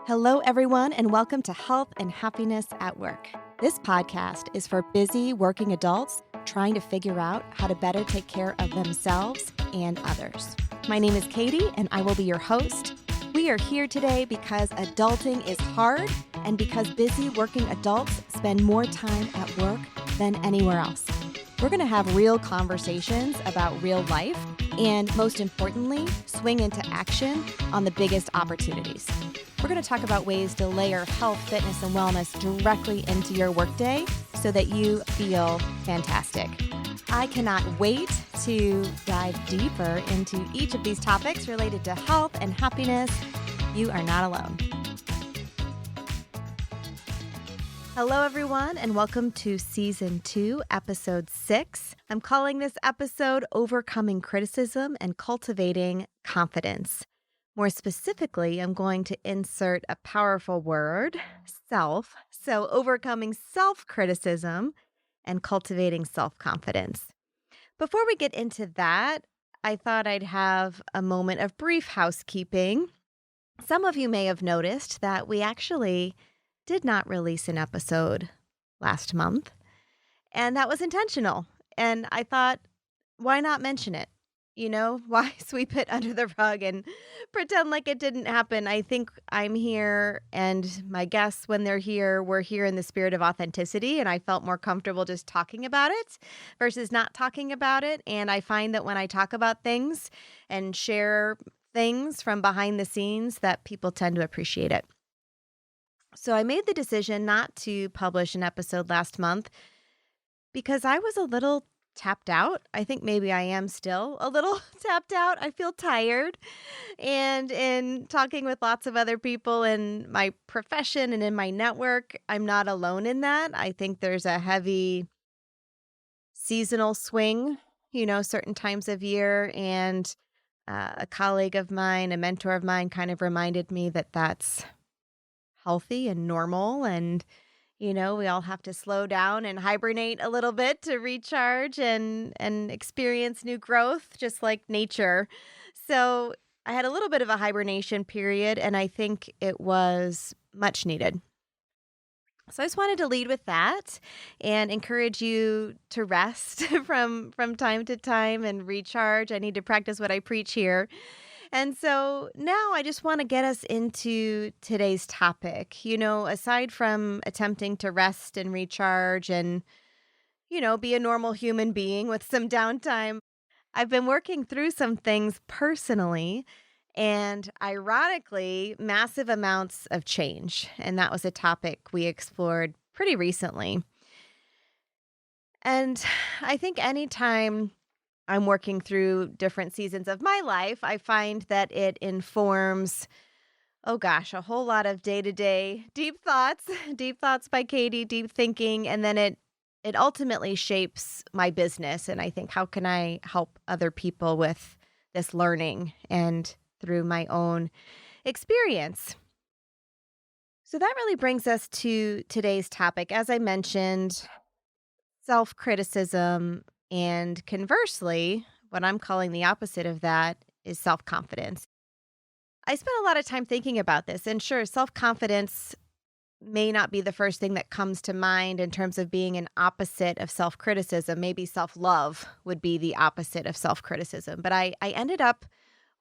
Hello, everyone, and welcome to Health and Happiness at Work. This podcast is for busy working adults trying to figure out how to better take care of themselves and others. My name is Katie, and I will be your host. We are here today because adulting is hard and because busy working adults spend more time at work than anywhere else. We're going to have real conversations about real life and, most importantly, swing into action on the biggest opportunities. We're going to talk about ways to layer health, fitness, and wellness directly into your workday so that you feel fantastic. I cannot wait to dive deeper into each of these topics related to health and happiness. You are not alone. Hello, everyone, and welcome to Season 2, Episode 6. I'm calling this episode Overcoming Criticism and Cultivating Confidence. More specifically, I'm going to insert a powerful word, self. So overcoming self-criticism and cultivating self-confidence. Before we get into that, I thought I'd have a moment of brief housekeeping. Some of you may have noticed that we actually did not release an episode last month, and that was intentional. And I thought, why not mention it? You know, why sweep it under the rug and pretend like it didn't happen? I think I'm here, and my guests, when they're here, we're here in the spirit of authenticity, and I felt more comfortable just talking about it versus not talking about it. And I find that when I talk about things and share things from behind the scenes, that people tend to appreciate it. So I made the decision not to publish an episode last month because I was a little tapped out. I think maybe I am still a little tapped out. I feel tired. And in talking with lots of other people in my profession and in my network, I'm not alone in that. I think there's a heavy seasonal swing, certain times of year. And a colleague of mine, a mentor of mine, kind of reminded me that that's healthy and normal. And we all have to slow down and hibernate a little bit to recharge and experience new growth, just like nature. So I had a little bit of a hibernation period, and I think it was much needed. So I just wanted to lead with that and encourage you to rest from time to time and recharge. I need to practice what I preach here. And so now I just want to get us into today's topic. Aside from attempting to rest and recharge and, be a normal human being with some downtime, I've been working through some things personally and ironically, massive amounts of change. And that was a topic we explored pretty recently. And I think anytime I'm working through different seasons of my life, I find that it informs, a whole lot of day-to-day deep thoughts by Katie, deep thinking, and then it ultimately shapes my business. And I think, how can I help other people with this learning and through my own experience? So that really brings us to today's topic. As I mentioned, self-criticism. And conversely, what I'm calling the opposite of that is self-confidence. I spent a lot of time thinking about this, and sure, self-confidence may not be the first thing that comes to mind in terms of being an opposite of self-criticism. Maybe self-love would be the opposite of self-criticism. But I ended up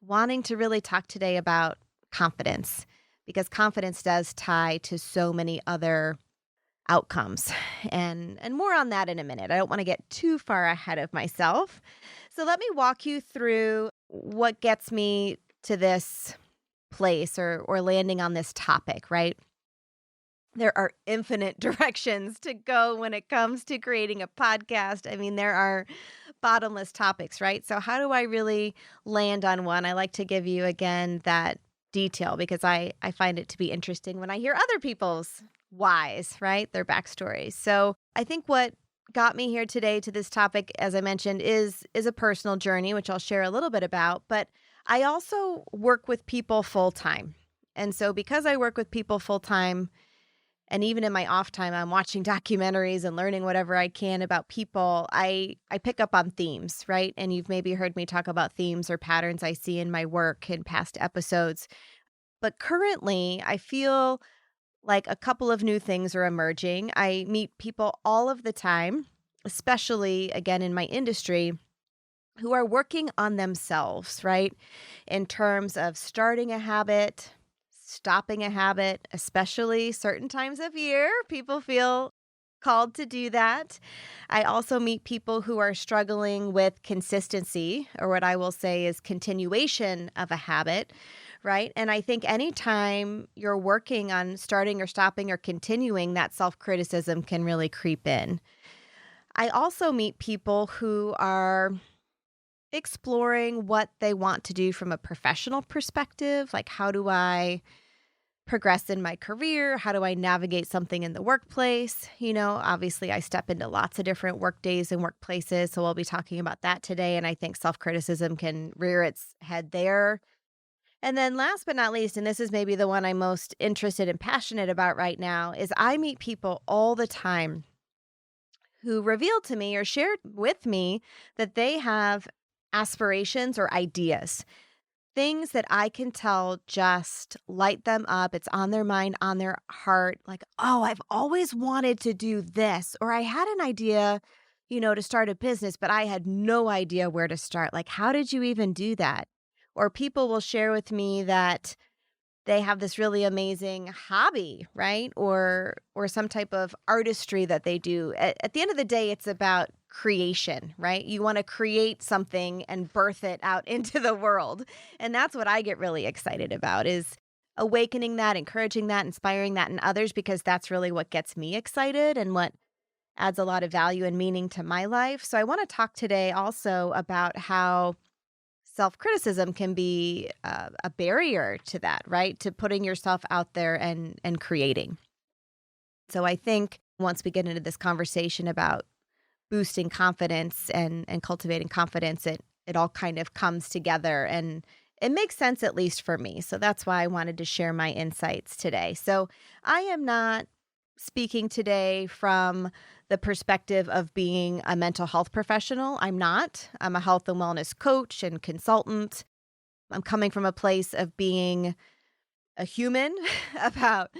wanting to really talk today about confidence, because confidence does tie to so many other outcomes. And more on that in a minute. I don't want to get too far ahead of myself. So let me walk you through what gets me to this place or landing on this topic, right? There are infinite directions to go when it comes to creating a podcast. I mean, there are bottomless topics, right? So how do I really land on one? I like to give you, again, that detail because I find it to be interesting when I hear other people's whys, right? Their backstories. So I think what got me here today to this topic, as I mentioned, is a personal journey, which I'll share a little bit about. But I also work with people full time. And so because I work with people full time, and even in my off time, I'm watching documentaries and learning whatever I can about people, I pick up on themes, right? And you've maybe heard me talk about themes or patterns I see in my work in past episodes. But currently, I feel like a couple of new things are emerging. I meet people all of the time, especially again in my industry, who are working on themselves, right? In terms of starting a habit, stopping a habit, especially certain times of year, people feel called to do that. I also meet people who are struggling with consistency, or what I will say is continuation of a habit, right? And I think anytime you're working on starting or stopping or continuing, that self criticism can really creep in. I also meet people who are exploring what they want to do from a professional perspective. Like, how do I progress in my career? How do I navigate something in the workplace? Obviously, I step into lots of different work days and workplaces. So we'll be talking about that today. And I think self criticism can rear its head there. And then, last but not least, and this is maybe the one I'm most interested and passionate about right now, is I meet people all the time who revealed to me or shared with me that they have aspirations or ideas, things that I can tell just light them up. It's on their mind, on their heart. Like, oh, I've always wanted to do this, or I had an idea, to start a business, but I had no idea where to start. Like, how did you even do that? Or people will share with me that they have this really amazing hobby, right? Or some type of artistry that they do. At the end of the day, it's about creation, right? You want to create something and birth it out into the world. And that's what I get really excited about is awakening that, encouraging that, inspiring that in others, because that's really what gets me excited and what adds a lot of value and meaning to my life. So I want to talk today also about how self-criticism can be a barrier to that, right? To putting yourself out there and creating. So I think once we get into this conversation about boosting confidence and cultivating confidence, it all kind of comes together and it makes sense, at least for me. So that's why I wanted to share my insights today. So I am not speaking today from the perspective of being a mental health professional. I'm not. I'm a health and wellness coach and consultant. I'm coming from a place of being a human about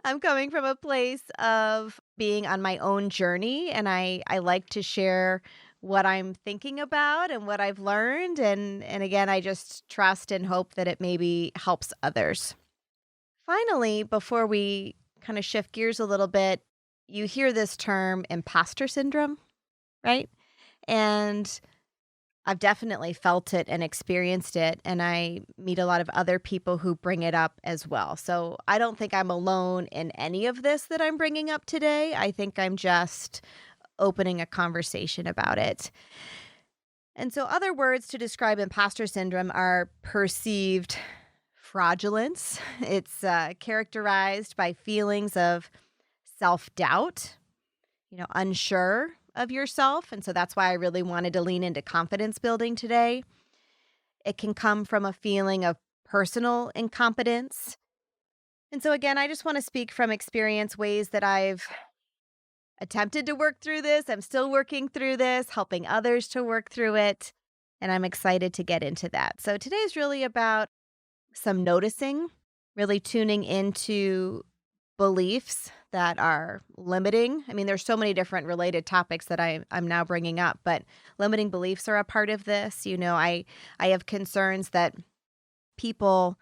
I'm coming from a place of being on my own journey, and I like to share what I'm thinking about and what I've learned, and again, I just trust and hope that it maybe helps others. Finally, before we kind of shift gears a little bit, you hear this term imposter syndrome, right? And I've definitely felt it and experienced it, and I meet a lot of other people who bring it up as well. So I don't think I'm alone in any of this that I'm bringing up today. I think I'm just opening a conversation about it. And so, other words to describe imposter syndrome are perceived fraudulence. It's characterized by feelings of self doubt, unsure of yourself. And so that's why I really wanted to lean into confidence building today. It can come from a feeling of personal incompetence. And so, again, I just want to speak from experience, ways that I've attempted to work through this. I'm still working through this, helping others to work through it. And I'm excited to get into that. So, today's really about some noticing, really tuning into beliefs that are limiting. I mean, there's so many different related topics that I'm now bringing up, but limiting beliefs are a part of this. I have concerns that people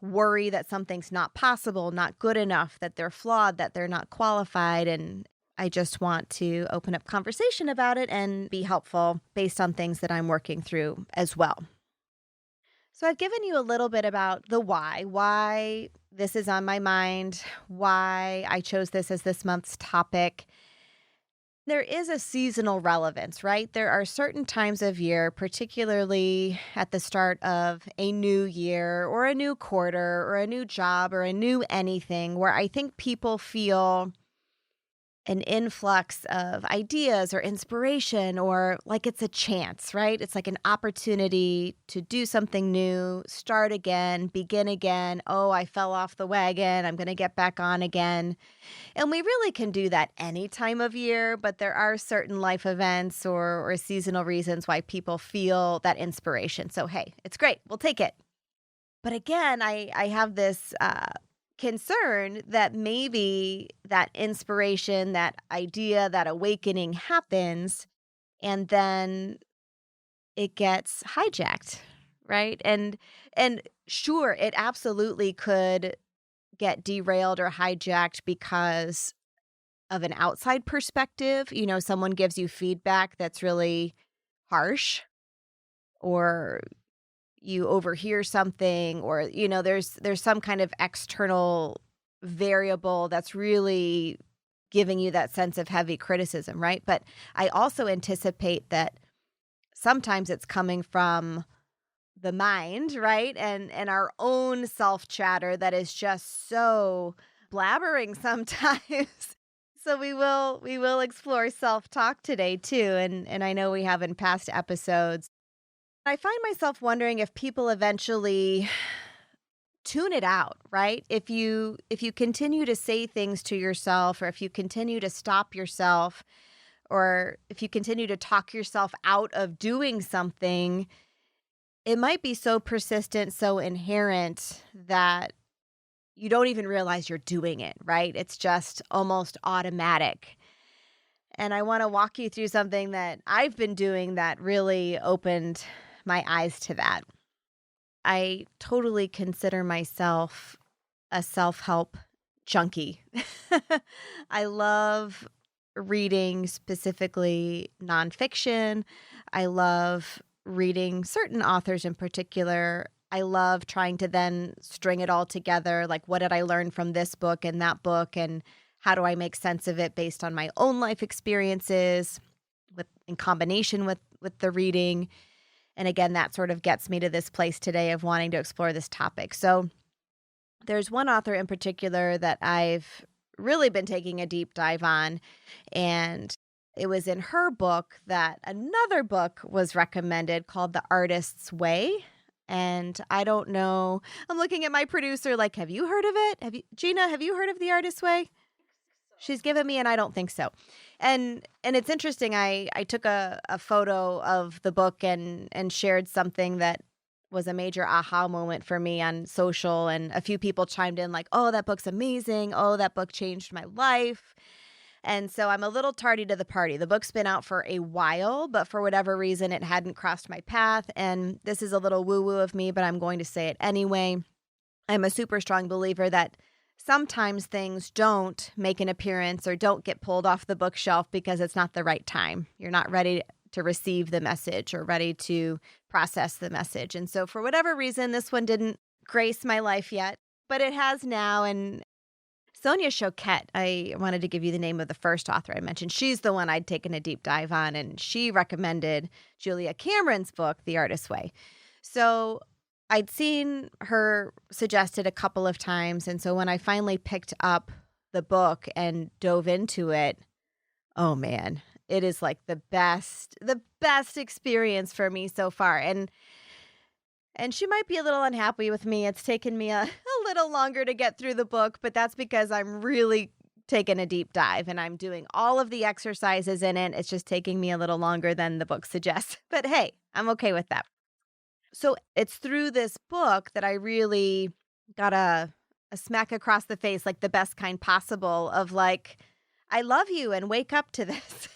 worry that something's not possible, not good enough, that they're flawed, that they're not qualified. And I just want to open up conversation about it and be helpful based on things that I'm working through as well. So I've given you a little bit about the why this is on my mind, why I chose this as this month's topic. There is a seasonal relevance, right? There are certain times of year, particularly at the start of a new year or a new quarter or a new job or a new anything, where I think people feel an influx of ideas or inspiration, or like it's a chance, right? It's like an opportunity to do something new, start again, begin again. Oh, I fell off the wagon. I'm going to get back on again. And we really can do that any time of year, but there are certain life events or seasonal reasons why people feel that inspiration. So, hey, it's great. We'll take it. But again, I have this concern that maybe that inspiration, that idea, that awakening happens, and then it gets hijacked, right? And sure, it absolutely could get derailed or hijacked because of an outside perspective. Someone gives you feedback that's really harsh, or you overhear something, or there's some kind of external variable that's really giving you that sense of heavy criticism, right? But I also anticipate that sometimes it's coming from the mind, right? And our own self chatter that is just so blabbering sometimes. So we will explore self-talk today too, and I know we have in past episodes. I find myself wondering if people eventually tune it out, right? If you continue to say things to yourself, or if you continue to stop yourself, or if you continue to talk yourself out of doing something, it might be so persistent, so inherent that you don't even realize you're doing it, right? It's just almost automatic. And I want to walk you through something that I've been doing that really opened my eyes to that. I totally consider myself a self-help junkie. I love reading, specifically nonfiction. I love reading certain authors in particular. I love trying to then string it all together. Like, what did I learn from this book and that book? And how do I make sense of it based on my own life experiences in combination with the reading? And again, that sort of gets me to this place today of wanting to explore this topic. So there's one author in particular that I've really been taking a deep dive on, and it was in her book that another book was recommended called The Artist's Way. And I don't know, I'm looking at my producer like, have you heard of it? Gina, have you heard of The Artist's Way? She's given me, and I don't think so. And it's interesting. I took a photo of the book and shared something that was a major aha moment for me on social. And a few people chimed in like, oh, that book's amazing. Oh, that book changed my life. And so I'm a little tardy to the party. The book's been out for a while, but for whatever reason, it hadn't crossed my path. And this is a little woo-woo of me, but I'm going to say it anyway. I'm a super strong believer that sometimes things don't make an appearance or don't get pulled off the bookshelf because it's not the right time. You're not ready to receive the message or ready to process the message. And so for whatever reason, this one didn't grace my life yet, but it has now. And Sonia Choquette, I wanted to give you the name of the first author I mentioned. She's the one I'd taken a deep dive on, and she recommended Julia Cameron's book, The Artist's Way. So I'd seen her suggested a couple of times, and so when I finally picked up the book and dove into it, oh man, it is like the best experience for me so far. And she might be a little unhappy with me. It's taken me a little longer to get through the book, but that's because I'm really taking a deep dive and I'm doing all of the exercises in it. It's just taking me a little longer than the book suggests. But hey, I'm okay with that. So it's through this book that I really got a smack across the face, like the best kind possible, of like, I love you and wake up to this.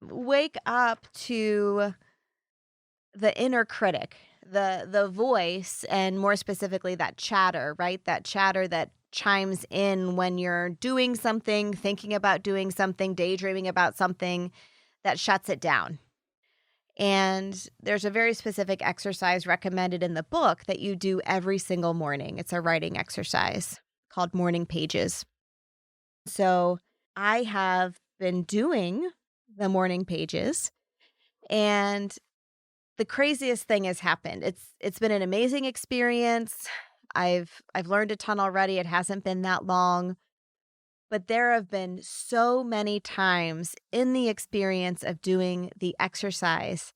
Wake up to the inner critic, the voice, and more specifically that chatter, right? That chatter that chimes in when you're doing something, thinking about doing something, daydreaming about something, that shuts it down. And there's a very specific exercise recommended in the book that you do every single morning. It's a writing exercise called morning pages. So I have been doing the morning pages, and the craziest thing has happened. It's been an amazing experience. I've learned a ton already. It hasn't been that long. But there have been so many times in the experience of doing the exercise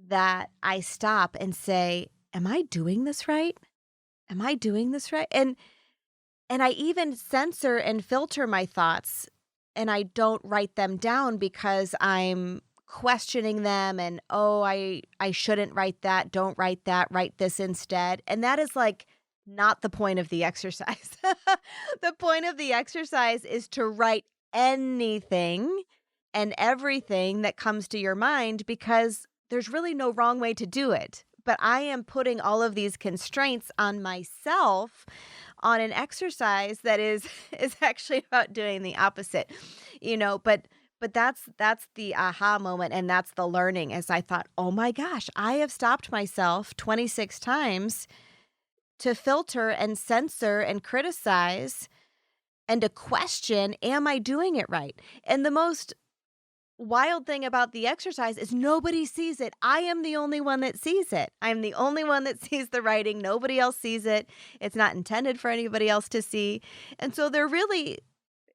that I stop and say, am I doing this right? Am I doing this right? And I even censor and filter my thoughts, and I don't write them down because I'm questioning them and, oh, I shouldn't write that. Don't write that. Write this instead. And that is like not the point of the exercise. The point of the exercise is to write anything and everything that comes to your mind because there's really no wrong way to do it. But I am putting all of these constraints on myself on an exercise that is is actually about doing the opposite. But that's the aha moment, and that's the learning as I thought, "Oh my gosh, I have stopped myself 26 times to filter and censor and criticize and to question, am I doing it right?" And the most wild thing about the exercise is nobody sees it. I am the only one that sees it. I'm the only one that sees the writing. Nobody else sees it. It's not intended for anybody else to see. And so there really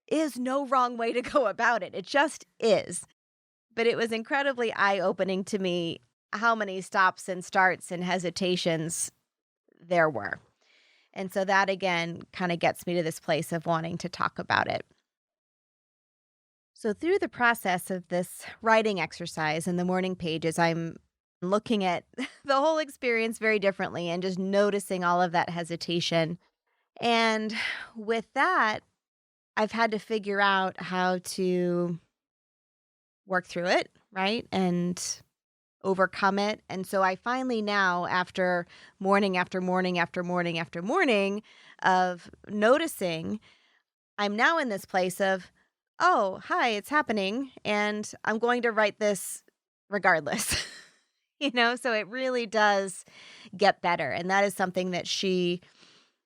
is no wrong way to go about it. It just is. But it was incredibly eye-opening to me how many stops and starts and hesitations there were. And so that, again, kind of gets me to this place of wanting to talk about it. So through the process of this writing exercise in the morning pages, I'm looking at the whole experience very differently and just noticing all of that hesitation. And with that, I've had to figure out how to work through it, right? And overcome it. And so I finally now, after morning after morning after morning after morning of noticing, I'm now in this place of, oh, hi, it's happening. And I'm going to write this regardless. So it really does get better. And that is something that she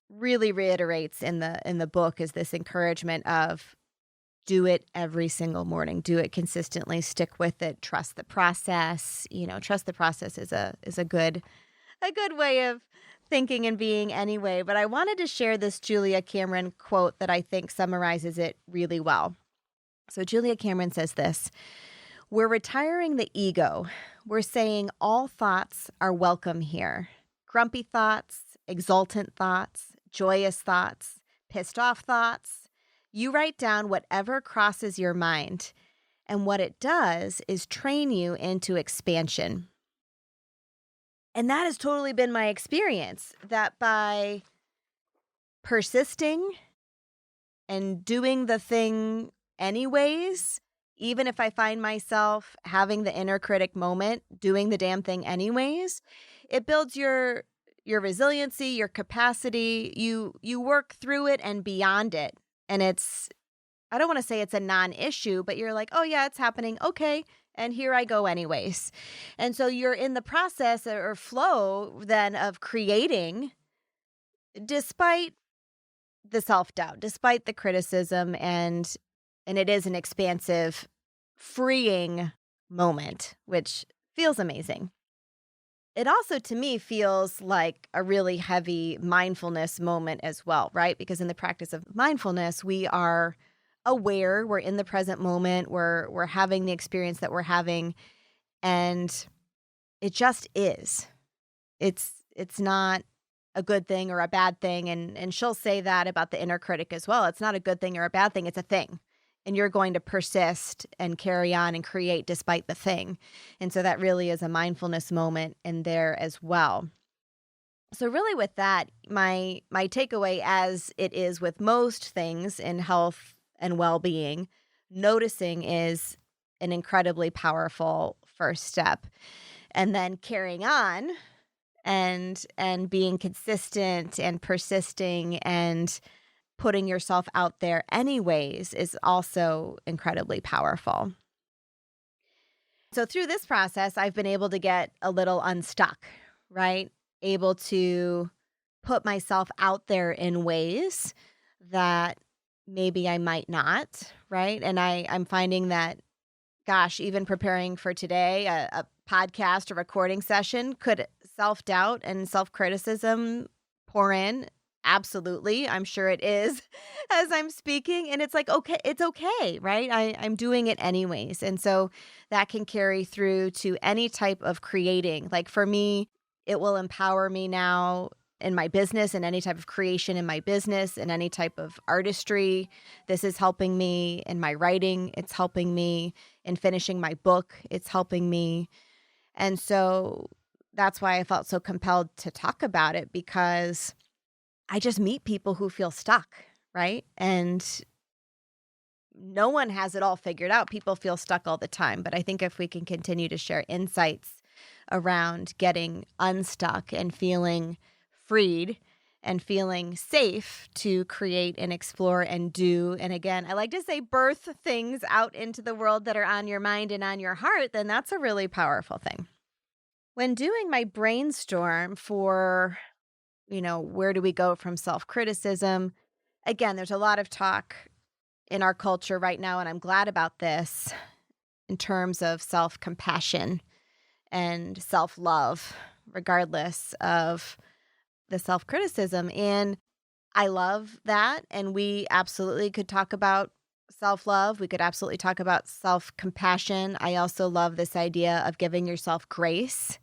really reiterates in the book, is this encouragement of do it every single morning, do it consistently, stick with it, trust the process. Trust the process is a good way of thinking and being anyway. But I wanted to share this Julia Cameron quote that I think summarizes it really well. So Julia Cameron says this: "We're retiring the ego. We're saying all thoughts are welcome here. Grumpy thoughts, exultant thoughts, joyous thoughts, pissed off thoughts. You write down whatever crosses your mind, and what it does is train you into expansion." And that has totally been my experience, that by persisting and doing the thing anyways, even if I find myself having the inner critic moment, doing the damn thing anyways, it builds your resiliency, your capacity. You work through it and beyond it. And I don't want to say it's a non-issue, but you're like, oh yeah, it's happening. Okay. And here I go anyways. And so you're in the process or flow then of creating despite the self-doubt, despite the criticism, and it is an expansive, freeing moment, which feels amazing. It also, to me, feels like a really heavy mindfulness moment as well, right? Because in the practice of mindfulness, we are aware, we're in the present moment, we're having the experience that we're having, and it just is. It's not a good thing or a bad thing, and she'll say that about the inner critic as well. It's not a good thing or a bad thing, it's a thing. And you're going to persist and carry on and create despite the thing. And so that really is a mindfulness moment in there as well. So really with that, my takeaway, as it is with most things in health and well-being, noticing is an incredibly powerful first step. And then carrying on and being consistent and persisting and putting yourself out there anyways is also incredibly powerful. So through this process, I've been able to get a little unstuck, right? Able to put myself out there in ways that maybe I might not, right? And I'm finding that, gosh, even preparing for today, a podcast or recording session, could self-doubt and self-criticism pour in? Absolutely. I'm sure it is as I'm speaking. And it's like, okay, it's okay, right? I'm doing it anyways. And so that can carry through to any type of creating. Like for me, it will empower me now in my business, in any type of creation in my business, in any type of artistry. This is helping me in my writing. It's helping me in finishing my book. It's helping me. And so that's why I felt so compelled to talk about it, because I just meet people who feel stuck, right? And no one has it all figured out. People feel stuck all the time. But I think if we can continue to share insights around getting unstuck and feeling freed and feeling safe to create and explore and do, and again, I like to say birth things out into the world that are on your mind and on your heart, then that's a really powerful thing. When doing my brainstorm for, where do we go from self-criticism? Again, there's a lot of talk in our culture right now, and I'm glad about this, in terms of self-compassion and self-love, regardless of the self-criticism. And I love that. And we absolutely could talk about self-love. We could absolutely talk about self-compassion. I also love this idea of giving yourself grace.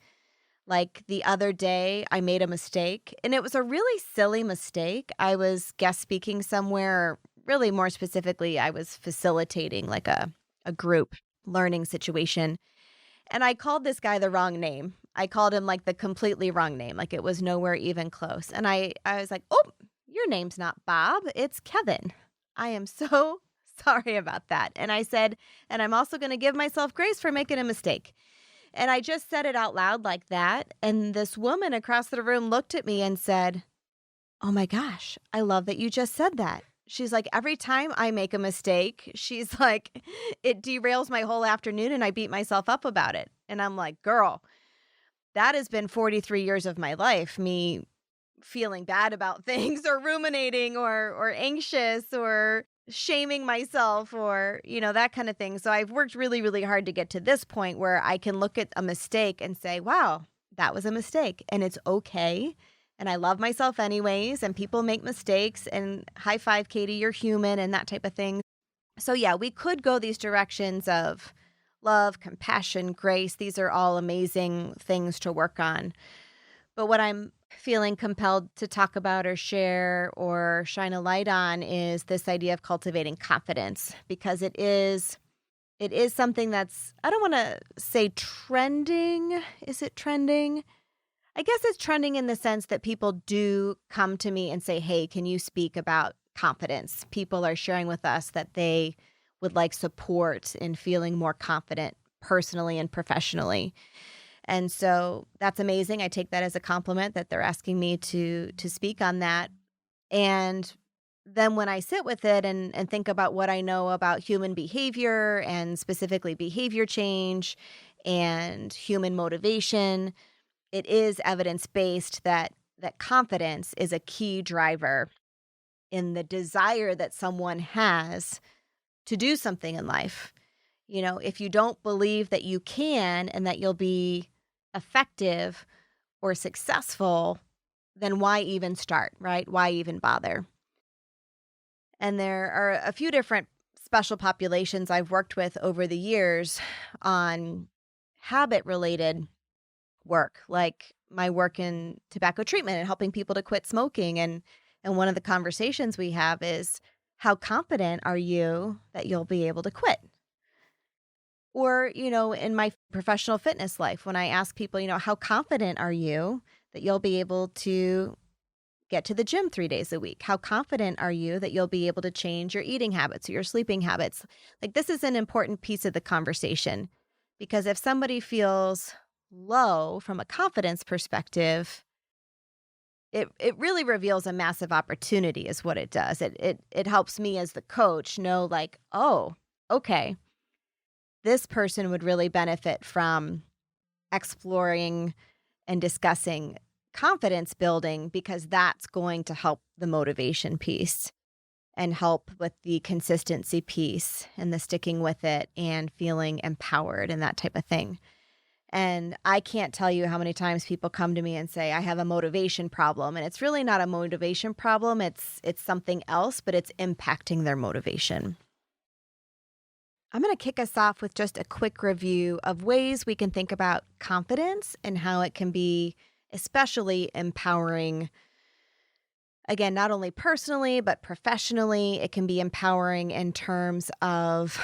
Like the other day, I made a mistake, and it was a really silly mistake. I was guest speaking somewhere, really more specifically, I was facilitating like a group learning situation. And I called this guy the wrong name. I called him like the completely wrong name. Like it was nowhere even close. And I was like, oh, your name's not Bob. It's Kevin. I am so sorry about that. And I said, and I'm also going to give myself grace for making a mistake. And I just said it out loud like that. And this woman across the room looked at me and said, oh my gosh, I love that you just said that. She's like, every time I make a mistake, she's like, it derails my whole afternoon and I beat myself up about it. And I'm like, girl, that has been 43 years of my life, me feeling bad about things or ruminating or anxious or shaming myself or, that kind of thing. So I've worked really, really hard to get to this point where I can look at a mistake and say, wow, that was a mistake and it's okay. And I love myself anyways, and people make mistakes, and high five, Katie, you're human, and that type of thing. So yeah, we could go these directions of love, compassion, grace. These are all amazing things to work on. But what I'm feeling compelled to talk about or share or shine a light on is this idea of cultivating confidence, because it is something that's, I don't want to say trending. Is it trending? I guess it's trending in the sense that people do come to me and say, hey, can you speak about confidence? People are sharing with us that they would like support in feeling more confident personally and professionally. And so that's amazing. I take that as a compliment that they're asking me to speak on that. And then when I sit with it and think about what I know about human behavior and specifically behavior change and human motivation, it is evidence-based that confidence is a key driver in the desire that someone has to do something in life. If you don't believe that you can and that you'll be effective or successful, then why even start, right? Why even bother? And there are a few different special populations I've worked with over the years on habit-related work, like my work in tobacco treatment and helping people to quit smoking. And one of the conversations we have is, how confident are you that you'll be able to quit? Or, in my professional fitness life, when I ask people, how confident are you that you'll be able to get to the gym 3 days a week? How confident are you that you'll be able to change your eating habits or your sleeping habits? Like, this is an important piece of the conversation, because if somebody feels low from a confidence perspective, it really reveals a massive opportunity is what it does. It helps me as the coach know, like, oh, okay, this person would really benefit from exploring and discussing confidence building, because that's going to help the motivation piece and help with the consistency piece and the sticking with it and feeling empowered and that type of thing. And I can't tell you how many times people come to me and say, I have a motivation problem. And it's really not a motivation problem. It's something else, but it's impacting their motivation. I'm going to kick us off with just a quick review of ways we can think about confidence and how it can be especially empowering Again, not only personally, but professionally. It can be empowering in terms of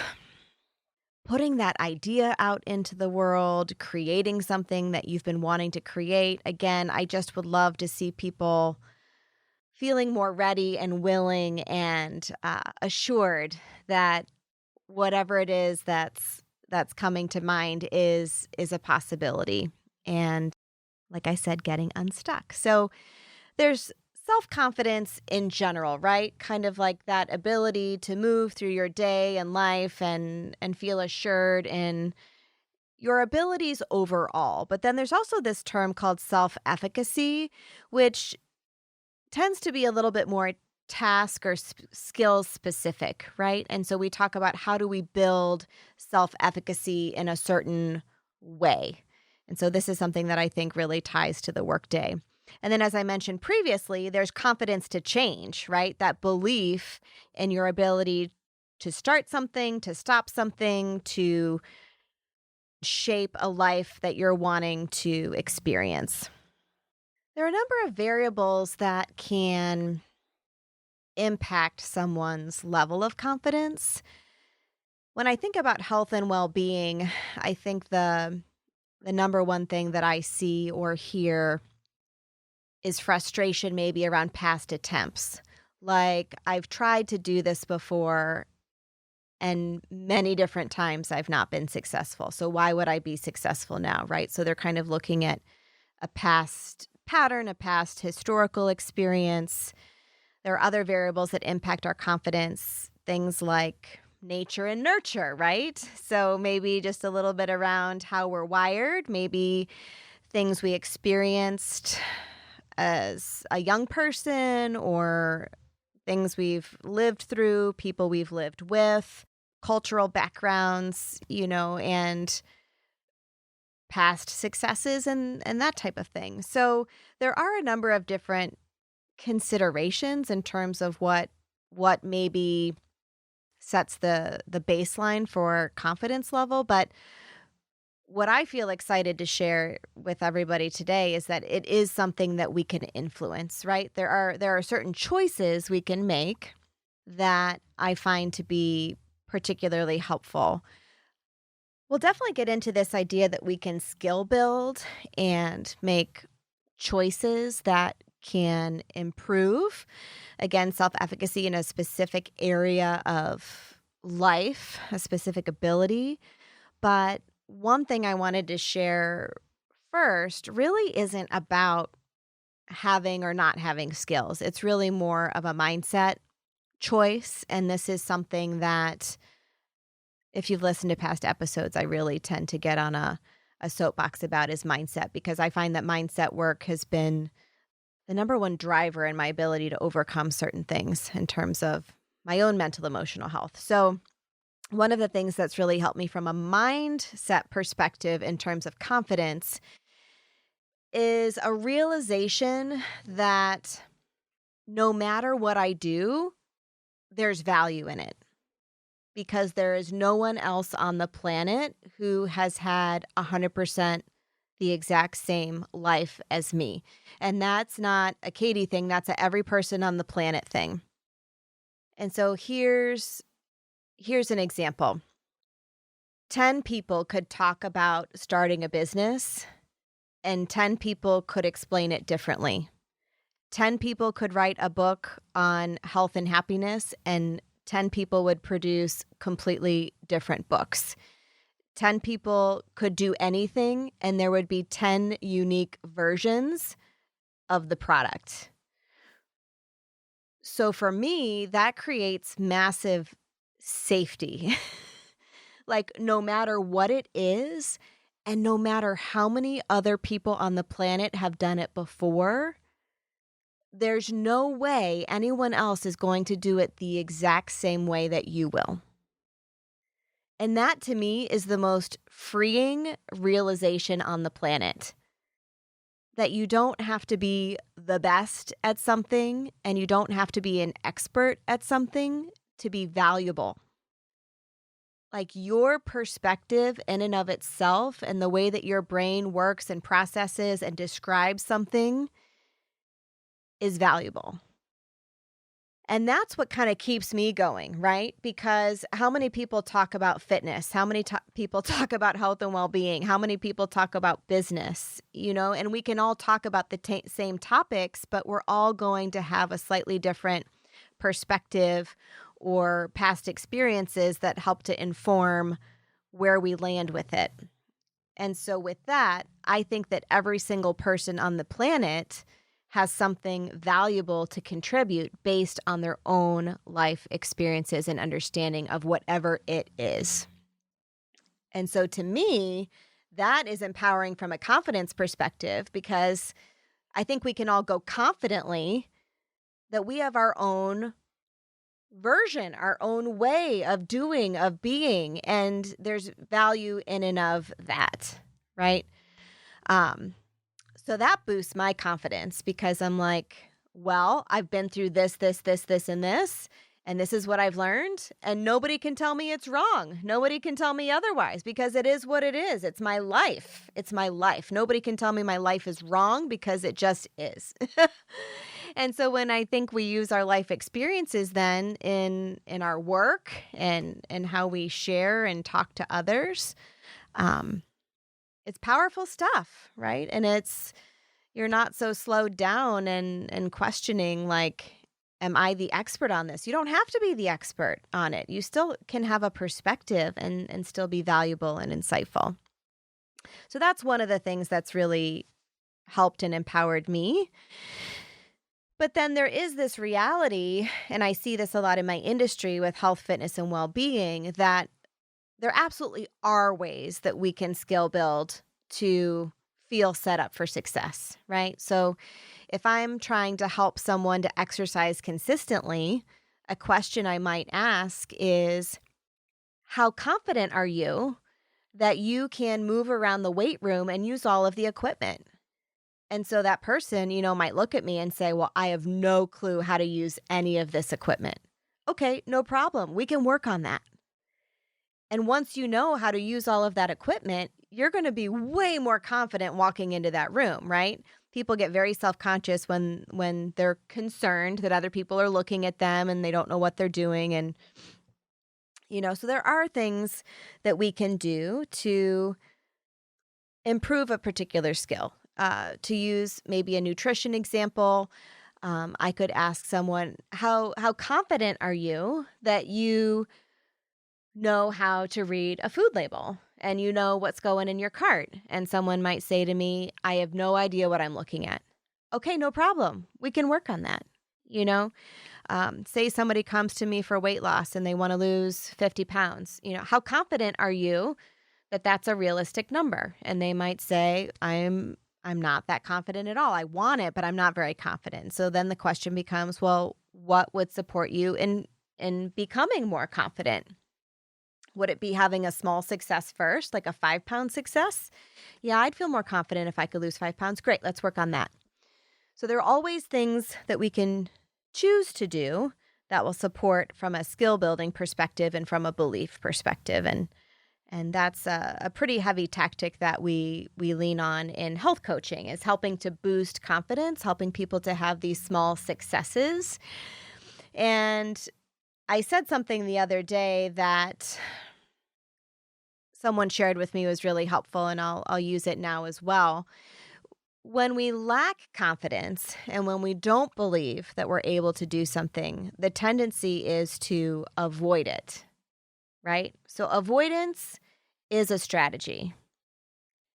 putting that idea out into the world, creating something that you've been wanting to create. Again, I just would love to see people feeling more ready and willing and assured that whatever it is that's coming to mind is a possibility. And like I said, getting unstuck. So there's self-confidence in general, right? Kind of like that ability to move through your day and life and feel assured in your abilities overall. But then there's also this term called self-efficacy, which tends to be a little bit more task or skill specific, right? And so we talk about how do we build self-efficacy in a certain way. And so this is something that I think really ties to the workday. And then, as I mentioned previously, there's confidence to change, right? That belief in your ability to start something, to stop something, to shape a life that you're wanting to experience. There are a number of variables that can impact someone's level of confidence. When I think about health and well-being, I think the number one thing that I see or hear is frustration maybe around past attempts. Like, I've tried to do this before and many different times I've not been successful. So why would I be successful now, right? So they're kind of looking at a past pattern, a past historical experience. There are other variables that impact our confidence, things like nature and nurture, right? So maybe just a little bit around how we're wired, maybe things we experienced as a young person or things we've lived through, people we've lived with, cultural backgrounds, and past successes and that type of thing. So there are a number of different considerations in terms of what maybe sets the baseline for confidence level, but what I feel excited to share with everybody today is that it is something that we can influence, right? There are certain choices we can make that I find to be particularly helpful. We'll definitely get into this idea that we can skill build and make choices that can improve, again, self-efficacy in a specific area of life, a specific ability. But one thing I wanted to share first really isn't about having or not having skills. It's really more of a mindset choice. And this is something that, if you've listened to past episodes, I really tend to get on a soapbox about is mindset, because I find that mindset work has been the number one driver in my ability to overcome certain things in terms of my own mental emotional health. So one of the things that's really helped me from a mindset perspective in terms of confidence is a realization that no matter what I do, there's value in it, because there is no one else on the planet who has had 100% the exact same life as me. And that's not a Katie thing, that's a every person on the planet thing. And so here's an example. 10 people could talk about starting a business, and 10 people could explain it differently. 10 people could write a book on health and happiness, and 10 people would produce completely different books. 10 people could do anything, and there would be 10 unique versions of the product. So for me, that creates massive safety. Like, no matter what it is, and no matter how many other people on the planet have done it before, there's no way anyone else is going to do it the exact same way that you will. And that, to me, is the most freeing realization on the planet. That you don't have to be the best at something, and you don't have to be an expert at something to be valuable. Like, your perspective in and of itself and the way that your brain works and processes and describes something is valuable. And that's what kind of keeps me going, right? Because how many people talk about fitness? How many people talk about health and well-being? How many people talk about business? And we can all talk about the same topics, but we're all going to have a slightly different perspective or past experiences that help to inform where we land with it. And so with that, I think that every single person on the planet has something valuable to contribute based on their own life experiences and understanding of whatever it is. And so to me, that is empowering from a confidence perspective, because I think we can all go confidently that we have our own version, our own way of doing, of being, and there's value in and of that, right? Um, So that boosts my confidence, because I'm like, well, I've been through this, and this is what I've learned. And nobody can tell me it's wrong. Nobody can tell me otherwise, because it is what it is. It's my life. It's my life. Nobody can tell me my life is wrong, because it just is. And so when I think we use our life experiences then in our work and how we share and talk to others, it's powerful stuff, right? And you're not so slowed down and questioning, like, am I the expert on this? You don't have to be the expert on it. You still can have a perspective and still be valuable and insightful. So that's one of the things that's really helped and empowered me. But then there is this reality, and I see this a lot in my industry with health, fitness, and well-being, that there absolutely are ways that we can skill build to feel set up for success, right? So if I'm trying to help someone to exercise consistently, a question I might ask is, how confident are you that you can move around the weight room and use all of the equipment? And so that person, might look at me and say, well, I have no clue how to use any of this equipment. Okay, no problem. We can work on that. And once you know how to use all of that equipment, you're going to be way more confident walking into that room, right? People get very self-conscious when they're concerned that other people are looking at them and they don't know what they're doing. And, so there are things that we can do to improve a particular skill. To use maybe a nutrition example, I could ask someone, how confident are you that you know how to read a food label and you know what's going in your cart? And someone might say to me, I have no idea what I'm looking at. Okay, no problem. We can work on that. Say somebody comes to me for weight loss and they want to lose 50 pounds. How confident are you that that's a realistic number? And they might say, I'm not that confident at all. I want it, but I'm not very confident. So then the question becomes, well, what would support you in becoming more confident? Would it be having a small success first, like a 5-pound success? Yeah, I'd feel more confident if I could lose 5 pounds. Great, let's work on that. So there are always things that we can choose to do that will support from a skill building perspective and from a belief perspective. And that's a pretty heavy tactic that we lean on in health coaching, is helping to boost confidence, helping people to have these small successes. And I said something the other day that someone shared with me was really helpful, and I'll use it now as well. When we lack confidence and when we don't believe that we're able to do something, the tendency is to avoid it, right? So avoidance is a strategy.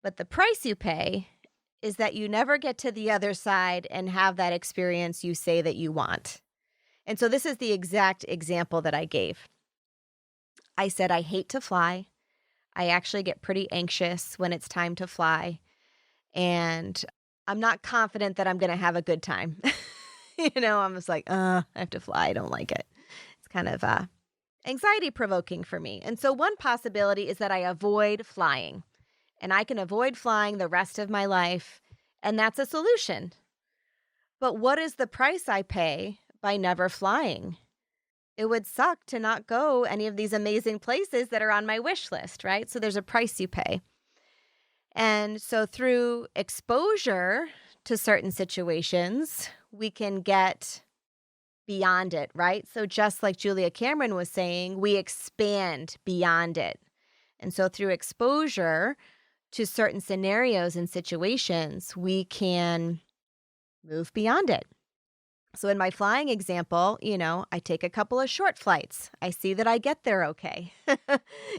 But the price you pay is that you never get to the other side and have that experience you say that you want. And so this is the exact example that I gave. I said, I hate to fly. I actually get pretty anxious when it's time to fly. And I'm not confident that I'm going to have a good time. I'm just like, I have to fly. I don't like it. It's kind of anxiety provoking for me. And so one possibility is that I avoid flying, and I can avoid flying the rest of my life. And that's a solution. But what is the price I pay by never flying? It would suck to not go any of these amazing places that are on my wish list, right? So there's a price you pay. And so through exposure to certain situations, we can get beyond it, right? So just like Julia Cameron was saying, we expand beyond it. And so through exposure to certain scenarios and situations, we can move beyond it. So in my flying example, I take a couple of short flights. I see that I get there okay.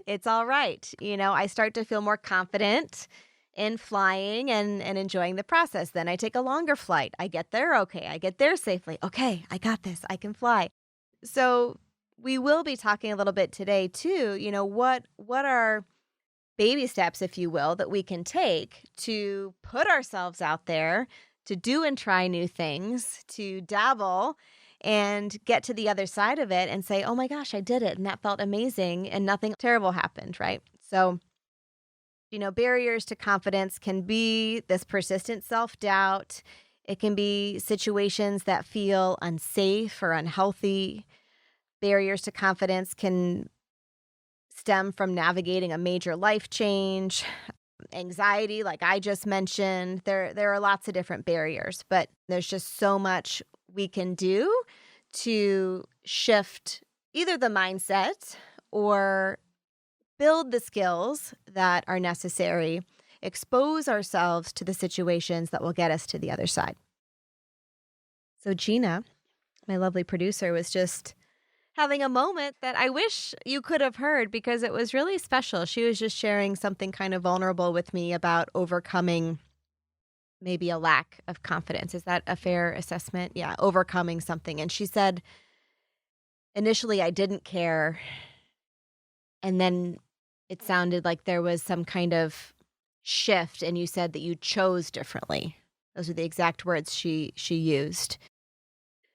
It's all right. I start to feel more confident in flying and enjoying the process. Then I take a longer flight. I get there okay. I get there safely. Okay, I got this. I can fly. So we will be talking a little bit today too, what are baby steps, if you will, that we can take to put ourselves out there, to do and try new things, to dabble and get to the other side of it and say, oh my gosh, I did it. And that felt amazing and nothing terrible happened, right? So, barriers to confidence can be this persistent self-doubt. It can be situations that feel unsafe or unhealthy. Barriers to confidence can stem from navigating a major life change, anxiety, like I just mentioned. There are lots of different barriers, but there's just so much we can do to shift either the mindset or build the skills that are necessary, expose ourselves to the situations that will get us to the other side. So Gina, my lovely producer, was just having a moment that I wish you could have heard because it was really special. She was just sharing something kind of vulnerable with me about overcoming maybe a lack of confidence. Is that a fair assessment? Yeah, overcoming something. And she said, initially I didn't care. And then it sounded like there was some kind of shift, and you said that you chose differently. Those are the exact words she used.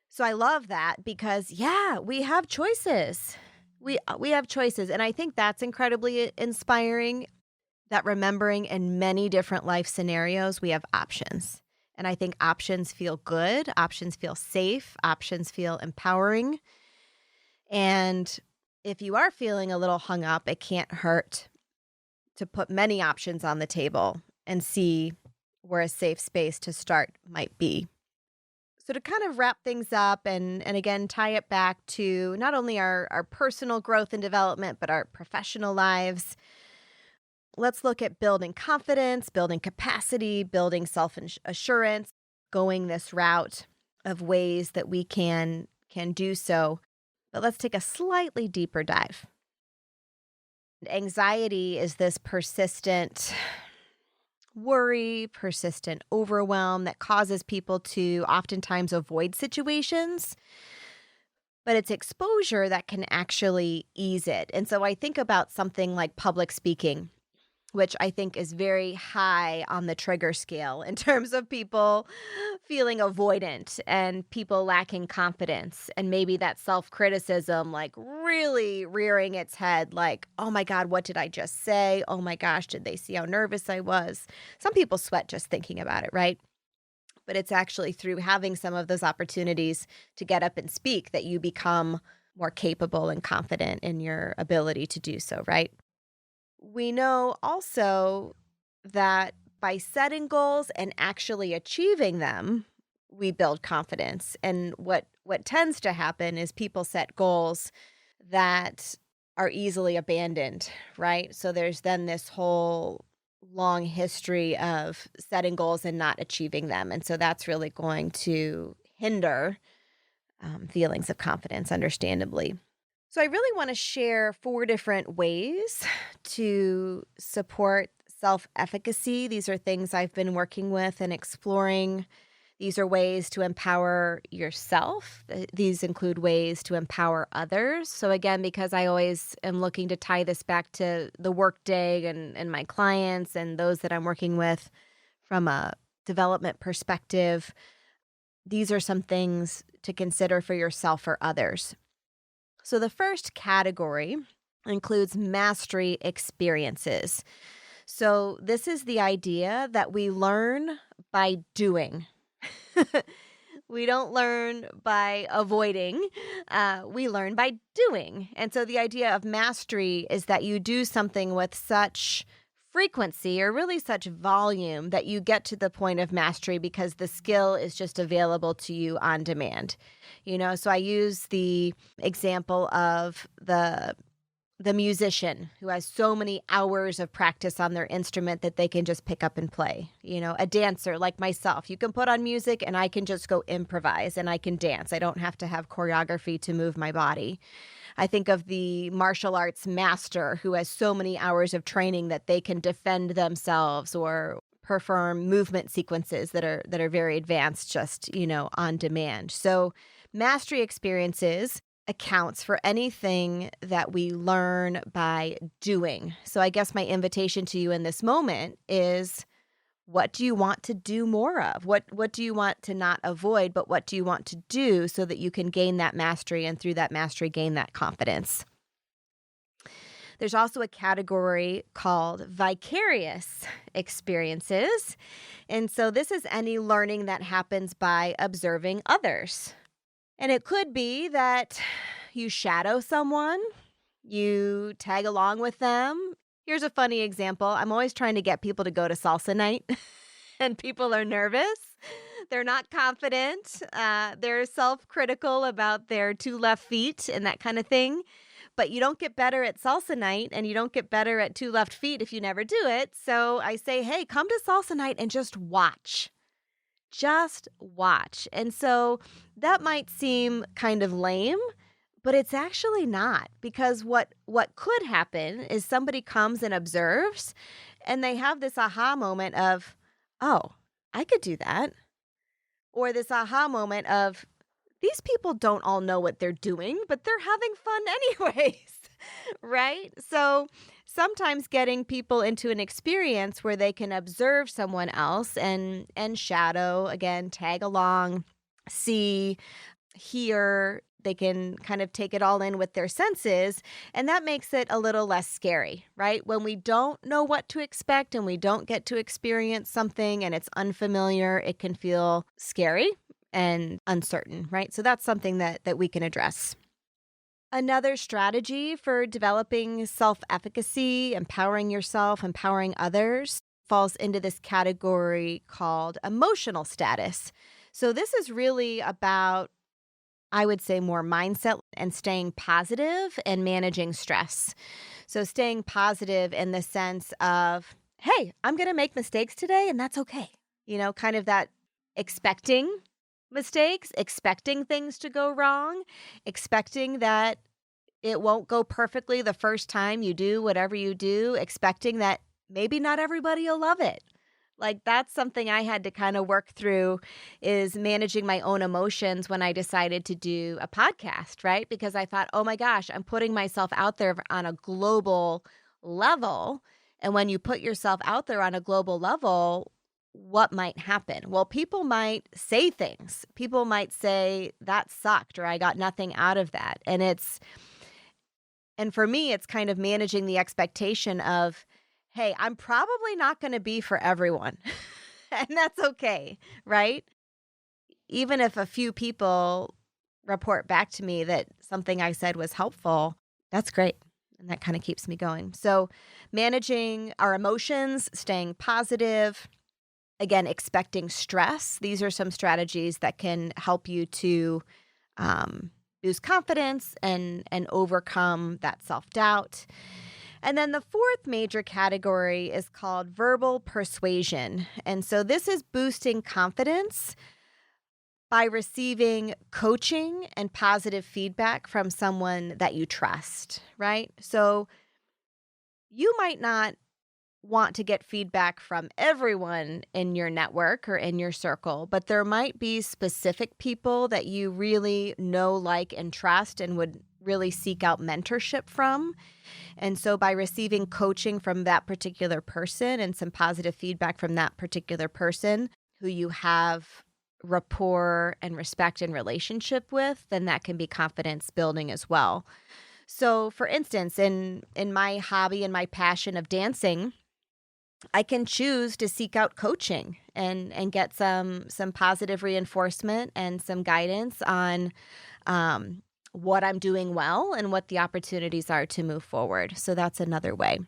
So I love that because, yeah, we have choices. We have choices. And I think that's incredibly inspiring, that remembering in many different life scenarios, we have options. And I think options feel good. Options feel safe. Options feel empowering. And if you are feeling a little hung up, it can't hurt to put many options on the table and see where a safe space to start might be. So to kind of wrap things up and again, tie it back to not only our personal growth and development, but our professional lives, let's look at building confidence, building capacity, building self-assurance, going this route of ways that we can do so. But let's take a slightly deeper dive. Anxiety is this persistent worry, persistent overwhelm that causes people to oftentimes avoid situations, but it's exposure that can actually ease it. And so I think about something like public speaking, which I think is very high on the trigger scale in terms of people feeling avoidant and people lacking confidence. And maybe that self-criticism, like really rearing its head, like, oh my God, what did I just say? Oh my gosh, did they see how nervous I was? Some people sweat just thinking about it, right? But it's actually through having some of those opportunities to get up and speak that you become more capable and confident in your ability to do so, right? We know also that by setting goals and actually achieving them, we build confidence. And what tends to happen is people set goals that are easily abandoned, right? So there's then this whole long history of setting goals and not achieving them. And so that's really going to hinder feelings of confidence, understandably. So I really want to share 4 different ways to support self-efficacy. These are things I've been working with and exploring. These are ways to empower yourself. These include ways to empower others. So again, because I always am looking to tie this back to the workday and my clients and those that I'm working with from a development perspective, these are some things to consider for yourself or others. So the first category includes mastery experiences. So this is the idea that we learn by doing. We don't learn by avoiding. We learn by doing. And so the idea of mastery is that you do something with such frequency or really such volume that you get to the point of mastery because the skill is just available to you on demand. So I use the example of the musician who has so many hours of practice on their instrument that they can just pick up and play. A dancer like myself, you can put on music and I can just go improvise and I can dance. I don't have to have choreography to move my body. I think of the martial arts master who has so many hours of training that they can defend themselves or perform movement sequences that are very advanced just, on demand. So mastery experiences accounts for anything that we learn by doing. So I guess my invitation to you in this moment is, what do you want to do more of? What do you want to not avoid, but what do you want to do so that you can gain that mastery and through that mastery gain that confidence? There's also a category called vicarious experiences. And so this is any learning that happens by observing others. And it could be that you shadow someone, you tag along with them. Here's a funny example. I'm always trying to get people to go to salsa night, and people are nervous. They're not confident. They're self-critical about their two left feet and that kind of thing. But you don't get better at salsa night and you don't get better at two left feet if you never do it. So I say, hey, come to salsa night and just watch. Just watch. And so that might seem kind of lame, but it's actually not, because what could happen is somebody comes and observes and they have this aha moment of, oh, I could do that. Or this aha moment of, these people don't all know what they're doing, but they're having fun anyways, right? So sometimes getting people into an experience where they can observe someone else and shadow, again, tag along, see, hear, they can kind of take it all in with their senses, and that makes it a little less scary, right? When we don't know what to expect and we don't get to experience something and it's unfamiliar, it can feel scary and uncertain, right? So that's something that we can address. Another strategy for developing self-efficacy, empowering yourself, empowering others, falls into this category called emotional status. So this is really about, I would say, more mindset and staying positive and managing stress. So staying positive in the sense of, hey, I'm going to make mistakes today and that's okay. Kind of that expecting mistakes, expecting things to go wrong, expecting that it won't go perfectly the first time you do whatever you do, expecting that maybe not everybody will love it. Like, that's something I had to kind of work through, is managing my own emotions when I decided to do a podcast, right? Because I thought, oh my gosh, I'm putting myself out there on a global level. And when you put yourself out there on a global level, what might happen? Well, people might say things. People might say, that sucked, or I got nothing out of that. And for me, it's kind of managing the expectation of, hey, I'm probably not going to be for everyone. And that's okay, right? Even if a few people report back to me that something I said was helpful, that's great. And that kind of keeps me going. So managing our emotions, staying positive, again, expecting stress. These are some strategies that can help you to boost confidence and overcome that self-doubt. And then the fourth major category is called verbal persuasion. And so this is boosting confidence by receiving coaching and positive feedback from someone that you trust, right? So you might not want to get feedback from everyone in your network or in your circle, but there might be specific people that you really know, like, and trust and would really seek out mentorship from. And so by receiving coaching from that particular person and some positive feedback from that particular person who you have rapport and respect and relationship with, then that can be confidence building as well. So for instance, in my hobby and my passion of dancing, I can choose to seek out coaching and get some positive reinforcement and some guidance on what I'm doing well and what the opportunities are to move forward. So that's another way.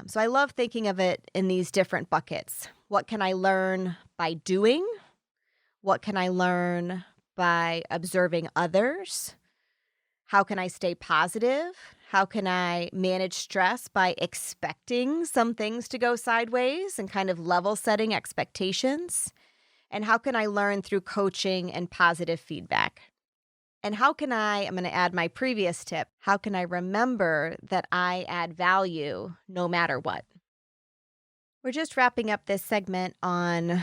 So I love thinking of it in these different buckets. What can I learn by doing? What can I learn by observing others? How can I stay positive? How can I manage stress by expecting some things to go sideways and kind of level setting expectations? And how can I learn through coaching and positive feedback? And I'm going to add my previous tip, how can I remember that I add value no matter what? We're just wrapping up this segment on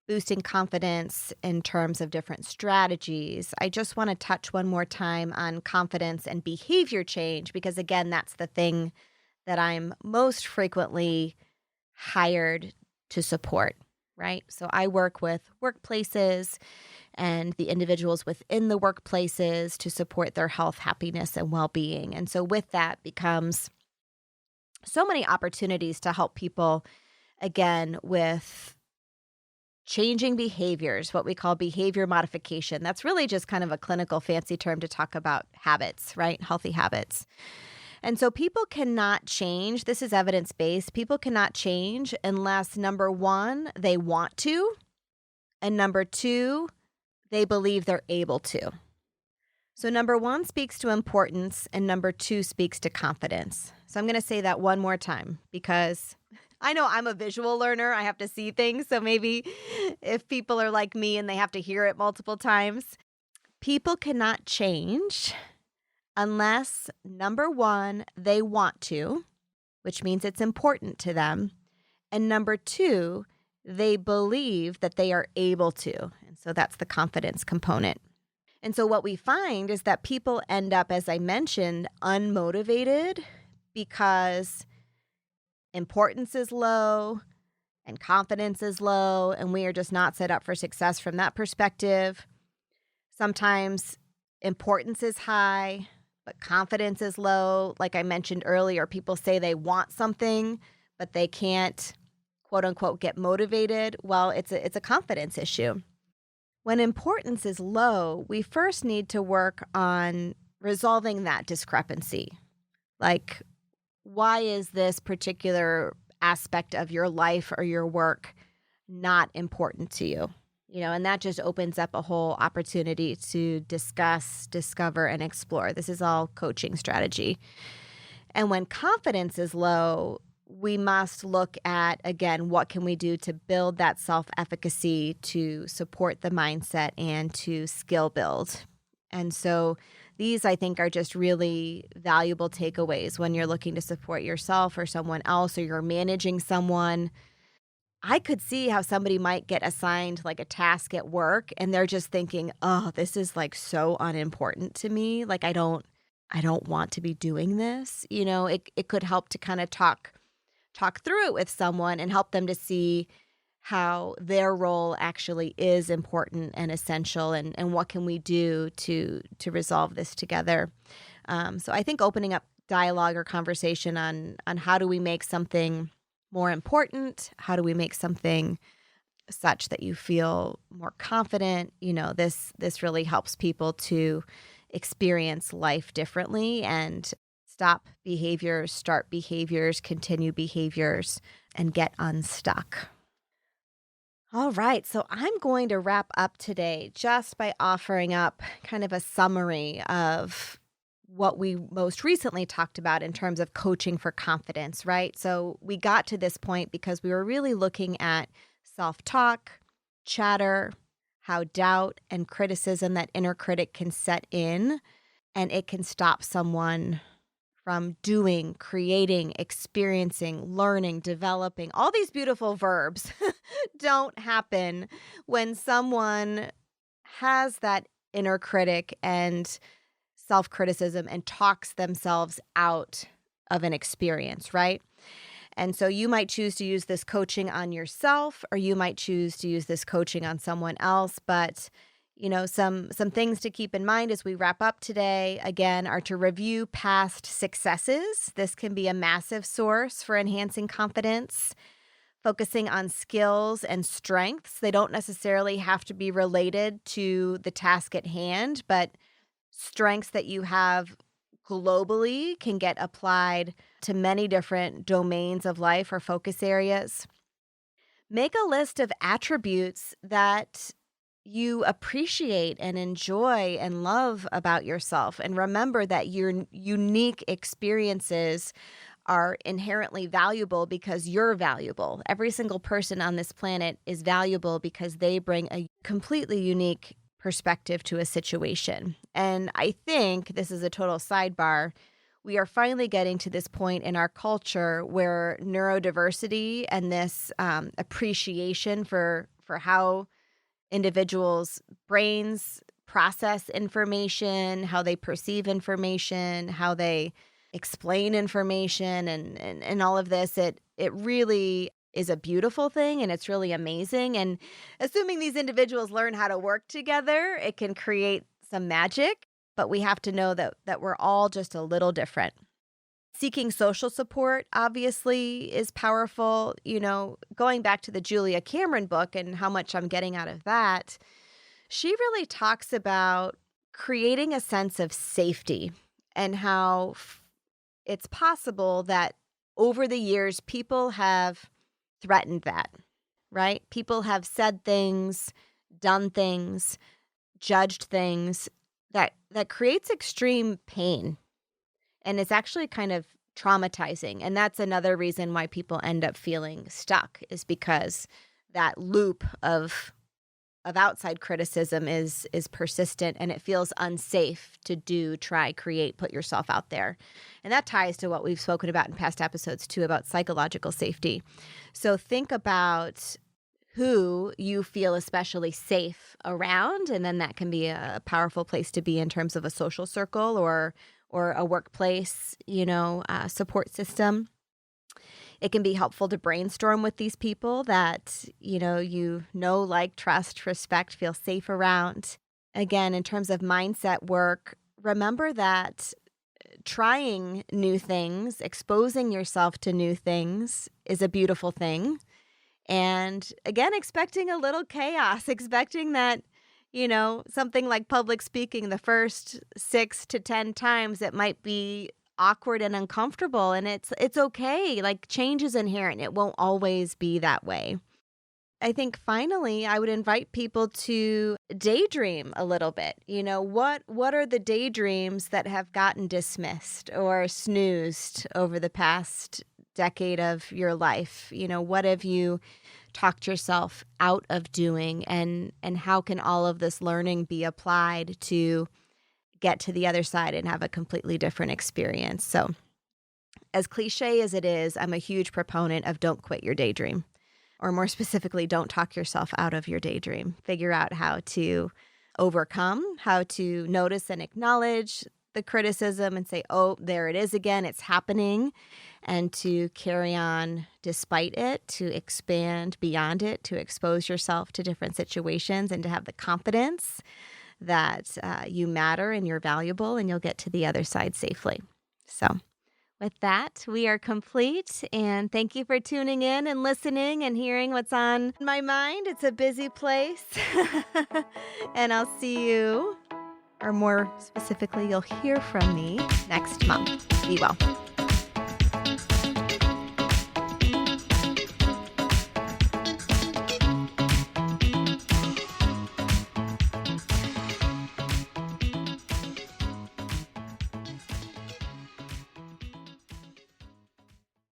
boosting confidence in terms of different strategies. I just want to touch one more time on confidence and behavior change because, again, that's the thing that I'm most frequently hired to support, right? So I work with workplaces and the individuals within the workplaces to support their health, happiness, and well-being. And so with that becomes so many opportunities to help people, again, with changing behaviors, what we call behavior modification. That's really just kind of a clinical fancy term to talk about habits, right? Healthy habits. And so people cannot change. This is evidence-based. People cannot change unless, number one, they want to, and number two, they believe they're able to. So number one speaks to importance, and number two speaks to confidence. So I'm going to say that one more time because I know I'm a visual learner. I have to see things. So maybe if people are like me and they have to hear it multiple times, people cannot change unless, number one, they want to, which means it's important to them, and number two, they believe that they are able to. And so that's the confidence component. And so what we find is that people end up, as I mentioned, unmotivated because importance is low and confidence is low, and we are just not set up for success from that perspective. Sometimes importance is high, but confidence is low. Like I mentioned earlier, people say they want something, but they can't, quote unquote, get motivated. Well, it's a confidence issue. When importance is low, we first need to work on resolving that discrepancy. Like, why is this particular aspect of your life or your work not important to you? And that just opens up a whole opportunity to discuss, discover, and explore. This is all coaching strategy. And when confidence is low, we must look at, again, what can we do to build that self-efficacy, to support the mindset, and to skill build. And so these, I think, are just really valuable takeaways when you're looking to support yourself or someone else, or you're managing someone. I could see how somebody might get assigned like a task at work and they're just thinking, oh, this is like so unimportant to me. Like, I don't want to be doing this. It could help to kind of talk through it with someone and help them to see how their role actually is important and essential, and what can we do to resolve this together. So I think opening up dialogue or conversation on how do we make something more important, how do we make something such that you feel more confident, this really helps people to experience life differently and stop behaviors, start behaviors, continue behaviors, and get unstuck. All right, so I'm going to wrap up today just by offering up kind of a summary of what we most recently talked about in terms of coaching for confidence, right? So we got to this point because we were really looking at self-talk, chatter, how doubt and criticism, that inner critic, can set in, and it can stop someone from doing, creating, experiencing, learning, developing. All these beautiful verbs don't happen when someone has that inner critic and self-criticism and talks themselves out of an experience, right? And so you might choose to use this coaching on yourself, or you might choose to use this coaching on someone else. But some things to keep in mind as we wrap up today, again, are to review past successes. This can be a massive source for enhancing confidence. Focusing on skills and strengths. They don't necessarily have to be related to the task at hand, but strengths that you have globally can get applied to many different domains of life or focus areas. Make a list of attributes that you appreciate and enjoy and love about yourself. And remember that your unique experiences are inherently valuable because you're valuable. Every single person on this planet is valuable because they bring a completely unique perspective to a situation. And I think this is a total sidebar. We are finally getting to this point in our culture where neurodiversity and this appreciation for how individuals' brains process information, how they perceive information, how they explain information, and all of this, it really is a beautiful thing, and it's really amazing. And assuming these individuals learn how to work together, it can create some magic, but we have to know that we're all just a little different. Seeking social support obviously is powerful. Going back to the Julia Cameron book and how much I'm getting out of that, she really talks about creating a sense of safety and how it's possible that over the years, people have threatened that, right? People have said things, done things, judged things that creates extreme pain. And it's actually kind of traumatizing. And that's another reason why people end up feeling stuck, is because that loop of outside criticism is persistent, and it feels unsafe to try, create, put yourself out there. And that ties to what we've spoken about in past episodes too, about psychological safety. So think about who you feel especially safe around, and then that can be a powerful place to be in terms of a social circle or a workplace, support system. It can be helpful to brainstorm with these people that, like, trust, respect, feel safe around. Again, in terms of mindset work, remember that trying new things, exposing yourself to new things is a beautiful thing. And again, expecting a little chaos, expecting that, something like public speaking, the first 6 to 10 times, it might be awkward and uncomfortable, and it's okay. Like, change is inherent. It won't always be that way. I think finally, I would invite people to daydream a little bit. What are the daydreams that have gotten dismissed or snoozed over the past decade of your life? What have you talked yourself out of doing, and how can all of this learning be applied to get to the other side and have a completely different experience? So, as cliche as it is, I'm a huge proponent of don't quit your daydream. Or more specifically, don't talk yourself out of your daydream. Figure out how to overcome, how to notice and acknowledge the criticism and say, oh, there it is again, it's happening, and to carry on despite it, to expand beyond it, to expose yourself to different situations, and to have the confidence that you matter and you're valuable, and you'll get to the other side safely. So with that, we are complete, and thank you for tuning in and listening and hearing what's on my mind. It's a busy place, and I'll see you, or more specifically, you'll hear from me next month. Be well.